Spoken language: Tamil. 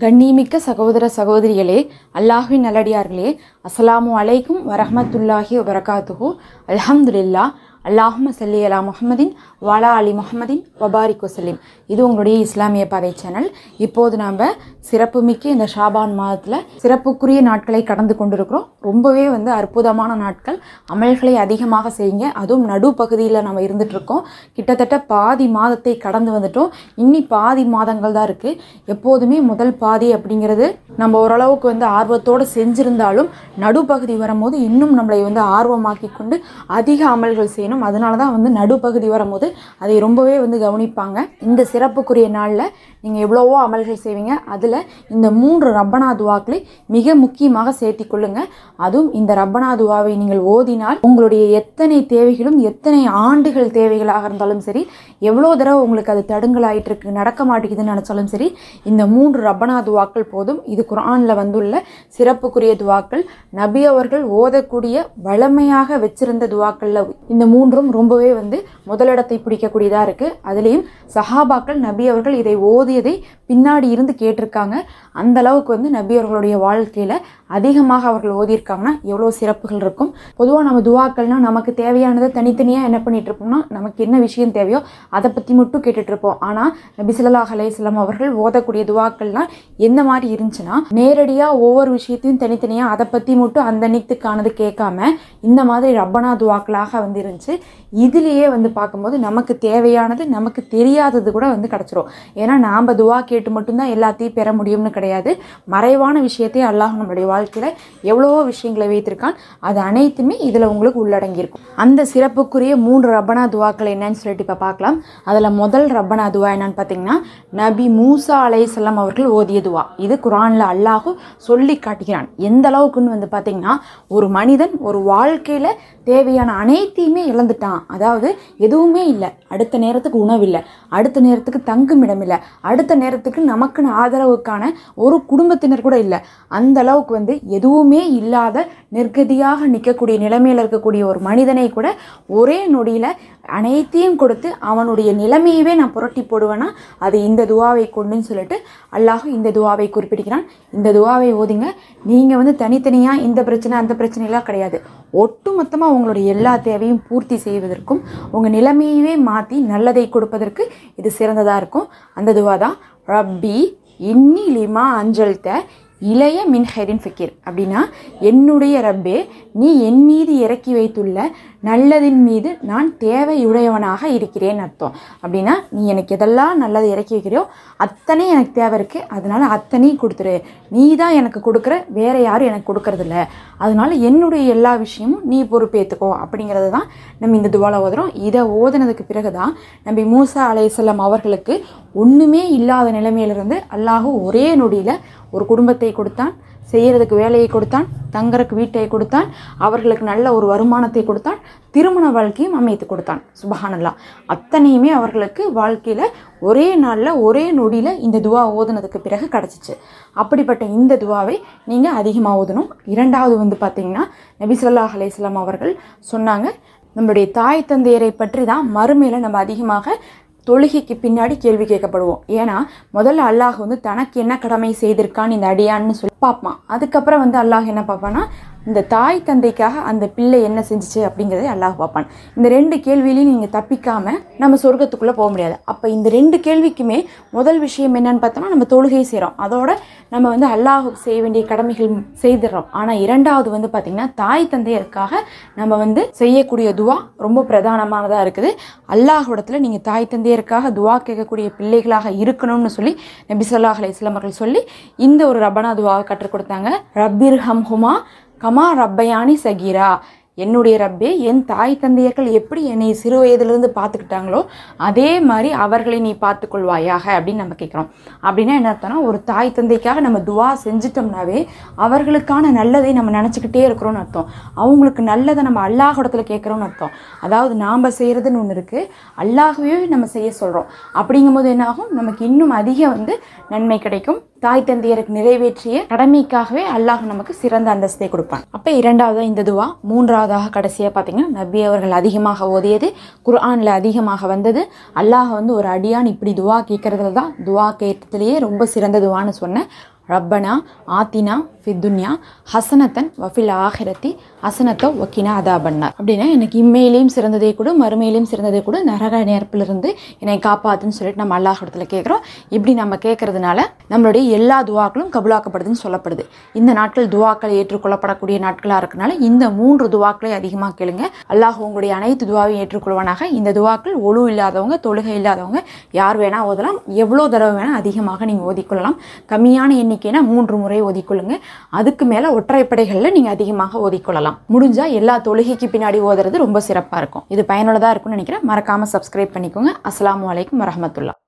கண்ணியமிக்க சகோதர சகோதரிகளே, அல்லாஹ்வின் நல்லடியார்களே, அஸ்ஸலாமு அலைக்கும் வரஹ்மத்துல்லாஹி வபரகாத்துஹு. அல்ஹம்துலில்லாஹ். அல்லாஹும்ம ஸல்லி அலா முஹம்மதின் வஅலா அலி முஹம்மதின் வபாரிக் வஸல்லிம். இது உங்களுடைய இஸ்லாமிய பாதை சேனல். இப்போது நாம் சிறப்புமிக்க இந்த ஷாபான் மாதத்தில் சிறப்புக்குரிய நாட்களை கடந்து கொண்டிருக்கிறோம். ரொம்பவே அற்புதமான நாட்கள். அமல்களை அதிகமாக செய்யுங்க. அதுவும் நடுப்பகுதியில் நம்ம இருந்துகிட்ருக்கோம். கிட்டத்தட்ட பாதி மாதத்தை கடந்து வந்துட்டோம். இன்னி பாதி மாதங்கள் தான் இருக்குது. எப்போதுமே முதல் பாதி அப்படிங்கிறது நம்ம ஓரளவுக்கு ஆர்வத்தோடு செஞ்சிருந்தாலும் நடுப்பகுதி வரும்போது இன்னும் நம்மளை ஆர்வமாக்கி கொண்டு அதிக அமல்கள் செய்யணும். அதனால தான் நடுப்பகுதி வரும்போது அதை ரொம்பவே கவனிப்பாங்க. இந்த சிறப்புக்குரிய நாளில் நீங்கள் எவ்வளவோ அமல்கள் செய்வீங்க. அதில் இந்த 3 ரப்பனா துவாக்களை மிக முக்கியமாக சேர்த்தி கொள்ளுங்க. அதுவும் இந்த ரப்பனா துவாவை நீங்கள் ஓதினால் உங்களுடைய எத்தனை தேவைகளும் எத்தனை ஆண்டுகள் தேவைகளாக இருந்தாலும் சரி, எவ்வளோ தடவை உங்களுக்கு அது தடுங்கலாயிட்டு இருக்கு, நடக்க மாட்டேங்குதுன்னு நினச்சாலும் சரி, இந்த 3 ரப்பனா துவாக்கள் போதும். இது குர்ஆனில் வந்துள்ள சிறப்புக்குரிய துவாக்கள். நபி அவர்கள் ஓதக்கூடிய வளமையாக வச்சிருந்த துவாக்களில் இந்த 3ம் ரொம்பவே முதலிடத்தை பிடிக்கக்கூடியதாக இருக்குது. அதுலேயும் சஹாபாக்கள் நபி அவர்கள் இதை ஓதியதை பின்னாடி இருந்து கேட்டிருக்காங்க. அந்த அளவுக்கு நபி அவர்களுடைய வாழ்க்கையில் அதிகமாக அவர்கள் ஓதியிருக்காங்கன்னா எவ்வளோ சிறப்புகள் இருக்கும். பொதுவாக நம்ம துவாக்கள்னால் நமக்கு தேவையானதை தனித்தனியாக என்ன பண்ணிட்டு இருப்போம்னா, நமக்கு என்ன விஷயம் தேவையோ அதை பற்றி மட்டும் கேட்டுட்டு இருப்போம். ஆனால் நபி ஸல்லல்லாஹு அலைஹி வஸல்லம் அவர்கள் ஓதக்கூடிய துவாக்கள்லாம் எந்த மாதிரி இருந்துச்சுன்னா, நேரடியாக ஒவ்வொரு விஷயத்தையும் தனித்தனியாக அதை பற்றி மட்டும் அந்த நித்துக்கானது கேட்காம இந்த மாதிரி ரப்பனா துவாக்களாக இருந்துச்சு. இதுலேயே பார்க்கும்போது நமக்கு தேவையானது நமக்கு தெரியாதது கூட கிடச்சிரும். ஏன்னா நாம் துவா கேட்டு மட்டும்தான் எல்லாத்தையும் பெற முடியும்னு கிடையாது. மறைவான விஷயத்தை அல்லாஹ் நம்மளுடைய வாழ்க்கையில் எவ்வளவோ விஷயங்களை வைத்திருக்கான். அது அனைத்துமே இதில் உங்களுக்கு உள்ளடங்கியிருக்கும். அந்த சிறப்புக்குரிய 3 ரப்பனா துவாக்கள் என்னன்னு சொல்லிட்டு இப்போ பார்க்கலாம். அதில் முதல் ரப்பனா துவா என்னன்னு பார்த்தீங்கன்னா, நபி மூசா அலைஹிஸ்ஸலாம் அவர்கள் ஓதிய துவா. இது குர்ஆனில் அல்லாஹ் சொல்லி காட்டுகிறான். எந்த அளவுக்குன்னு பார்த்தீங்கன்னா, ஒரு மனிதன் ஒரு வாழ்க்கையில் தேவையான அனைத்தையுமே இழந்துட்டான். அதாவது எதுவுமே இல்லை, அடுத்த நேரத்துக்கு உணவு இல்லை, அடுத்த நேரத்துக்கு தங்கும் இடம் இல்லை, அடுத்த நேரத்துக்கு நமக்குன்னு ஆதரவுக்கான ஒரு குடும்பத்தினர் கூட இல்லை. அந்த அளவுக்கு எதுவுமே இல்லாத நிர்கதியாக நிற்கக்கூடிய நிலைமையில் இருக்கக்கூடிய ஒரு மனிதனை கூட ஒரே நொடியில் அனைத்தையும் கொடுத்து அவனுடைய நிலைமையவே நான் புரட்டி போடுவேன்னா அது இந்த துவாவை கொண்டுன்னு சொல்லிட்டு அல்லாஹ் இந்த துவாவை குறிப்பிடுகிறான். இந்த துவாவை ஓதிங்க. நீங்கள் தனித்தனியாக இந்த பிரச்சனை அந்த பிரச்சனைலாம் கிடையாது. ஒட்டு மொத்தமாக உங்களுடைய எல்லா தேவையும் பூர்த்தி செய்வதற்கும் உங்கள் நிலைமையவே மாற்றி நல்லதை கொடுப்பதற்கு இது சிறந்ததாக இருக்கும். அந்த துவா தான் ரப்பி இன்னி லிமா அஞ்சல்த இளைய மின் ஹைரின் ஃபிக்கிர். அப்படின்னா, என்னுடைய ரப்பே, நீ என் மீது இறக்கி வைத்துள்ள நல்லதின் மீது நான் தேவையுடையவனாக இருக்கிறேன்னு அர்த்தம். அப்படின்னா, நீ எனக்கு எதெல்லாம் நல்லதை இறக்கி வைக்கிறியோ அத்தனை எனக்கு தேவை இருக்குது, அதனால அத்தனையும் கொடுத்துரு. நீ தான் எனக்கு கொடுக்குற, வேற யாரும் எனக்கு கொடுக்கறதில்ல. அதனால என்னுடைய எல்லா விஷயமும் நீ பொறுப்பேற்றுக்கோ அப்படிங்கிறது தான் நம்ம இந்த துவால ஓதுறோம். இதை ஓதுனதுக்கு பிறகு தான் நபி மூசா அலைஹிஸ்ஸலாம் அவர்களுக்கு ஒன்றுமே இல்லாத நிலைமையிலிருந்து அல்லாஹ் ஒரே நொடியில் ஒரு குடும்பத்தை கொடுத்தான், செய்யறதுக்கு வேலையை கொடுத்தான், தங்கறதுக்கு வீட்டை கொடுத்தான், அவர்களுக்கு நல்ல ஒரு வருமானத்தை கொடுத்தான், திருமண வாழ்க்கையும் அமைத்து கொடுத்தான். சுப்ஹானல்லாஹ். அத்தனையுமே அவர்களுக்கு வாழ்க்கையில் ஒரே நாளில் ஒரே நொடியில் இந்த துவா ஓதுனதுக்கு பிறகு கிடச்சிச்சு. அப்படிப்பட்ட இந்த துவாவை நீங்கள் அதிகமாக ஓதணும். இரண்டாவது பார்த்தீங்கன்னா, நபி ஸல்லல்லாஹு அலைஹி வஸல்லம் அவர்கள் சொன்னாங்க, நம்மளுடைய தாய் தந்தையரை பற்றி தான் மறுமையில் நம்ம அதிகமாக தொழுகைக்கு பின்னாடி கேள்வி கேட்கப்படுவோம். ஏன்னா முதல்ல அல்லாஹ் தனக்கு என்ன கடமை செய்திருக்கான்னு இந்த அடியான்னு சொல்லி பார்ப்பான். அதுக்கப்புறம் அல்லாஹ் என்ன பார்ப்பான்னா, இந்த தாய் தந்தைக்காக அந்த பிள்ளை என்ன செஞ்சிச்சு அப்படிங்கிறத அல்லாஹ் பார்ப்பான். இந்த 2 கேள்வியிலையும் நீங்கள் தப்பிக்காம நம்ம சொர்க்கத்துக்குள்ளே போக முடியாது. அப்போ இந்த 2 கேள்விக்குமே முதல் விஷயம் என்னன்னு பார்த்தோம்னா, நம்ம தொழுகை செய்கிறோம், அதோட நம்ம அல்லாஹுக்கு செய்ய வேண்டிய கடமைகள் செய்துடுறோம். ஆனால் இரண்டாவது பார்த்தீங்கன்னா, தாய் தந்தையருக்காக நம்ம செய்யக்கூடிய துவா ரொம்ப பிரதானமானதாக இருக்குது. அல்லாஹ்விடத்தில் நீங்கள் தாய் தந்தையருக்காக துவா கேட்கக்கூடிய பிள்ளைகளாக இருக்கணும்னு சொல்லி நபி ஸல்லல்லாஹு அலைஹி வஸல்லம் அவர்கள் சொல்லி இந்த ஒரு ரப்பனா துவாவை கற்றுக் கொடுத்தாங்க. ரப்பிர்ஹம்ஹுமா கமா ரப்பயானி சகீரா. என்னுடைய ரப்பே, என் தாய் தந்தையர்கள் எப்படி என்னை சிறு வயதிலிருந்து பார்த்துக்கிட்டாங்களோ அதே மாதிரி அவர்களை நீ பார்த்துக்கொள்வாயாக அப்படின்னு நம்ம கேட்குறோம். அப்படின்னா என்ன அர்த்தம்னா, ஒரு தாய் தந்தைக்காக நம்ம துவா செஞ்சிட்டோம்னாவே அவர்களுக்கான நல்லதை நம்ம நினச்சிக்கிட்டே இருக்கிறோன்னு அர்த்தம். அவங்களுக்கு நல்லதை நம்ம அல்லாஹ்விடத்துல கேட்குறோன்னு அர்த்தம். அதாவது நாம் செய்கிறதுன்னு ஒன்று இருக்குது, அல்லாஹ்வே நம்ம செய்ய சொல்கிறோம். அப்படிங்கும்போது என்ன ஆகும், நமக்கு இன்னும் அதிக நன்மை கிடைக்கும். தாய் தந்தையருக்கு நிறைவேற்றிய கடமைக்காகவே அல்லாஹ் நமக்கு சிறந்த அந்தஸ்தை கொடுப்பான். அப்போ இரண்டாவது இந்த துவா. மூன்றாவது மூன்றாவதாக கடைசியாக பார்த்தீங்கன்னா நபி அவர்கள் அதிகமாக ஓதியது, குர்ஆனில் அதிகமாக வந்தது. அல்லாஹ் வந்து ஒரு அடியான் இப்படி துவா கேட்கறதுல தான் துவா கேட்டதுலேயே ரொம்ப சிறந்த துவான்னு சொன்னேன். ரப்பனா ஆத்தினா ஃபித்துன்யா ஹசனத்தன் வஃபில் ஆஹிரத்தி ஹசனத்தோ வக்கினா அதாபன்னார். அப்படின்னா எனக்கு இம்மையிலையும் சிறந்ததே கூட மறுமையிலையும் சிறந்ததே கூட நரக நெருப்பிலிருந்து என்னை காப்பாத்துன்னு சொல்லிட்டு நம்ம அல்லாஹ் இடத்துல கேட்குறோம். இப்படி நம்ம கேட்கறதுனால நம்மளுடைய எல்லா துவாக்களும் கபூலாக்கப்படுதுன்னு சொல்லப்படுது. இந்த நாட்கள் துவாக்கள் ஏற்றுக்கொள்ளப்படக்கூடிய நாட்களாக இருக்கனால இந்த 3 துவாக்களை அதிகமாக கேளுங்க. அல்லாஹ் உங்களுடைய அனைத்து துவாவையும் ஏற்றுக்கொள்வானாக. இந்த துவாக்கள் ஒழு இல்லாதவங்க, தொழுகை இல்லாதவங்க யார் வேணா ஓதலாம். எவ்வளோ தடவை வேணா அதிகமாக நீங்கள் ஓதிக்கொள்ளலாம். கம்மியான எண்ணிக்கைனா 3 முறை ஓதிக்கொள்ளுங்க. அதுக்கு மேலே ஒற்றைப்படைகளில் நீங்கள் அதிகமாக ஓதிக்கொள்ளலாம். முடிஞ்சா எல்லா தொழுகைக்கு பின்னாடி ஓதுறது ரொம்ப சிறப்பாக இருக்கும். இது பயனுள்ளதாக இருக்கும்னு நினைக்கிறேன். மறக்காமல் சப்ஸ்கிரைப் பண்ணிக்கோங்க. அஸ்ஸலாமு அலைக்கும் வரஹ்மத்துல்லாஹ்.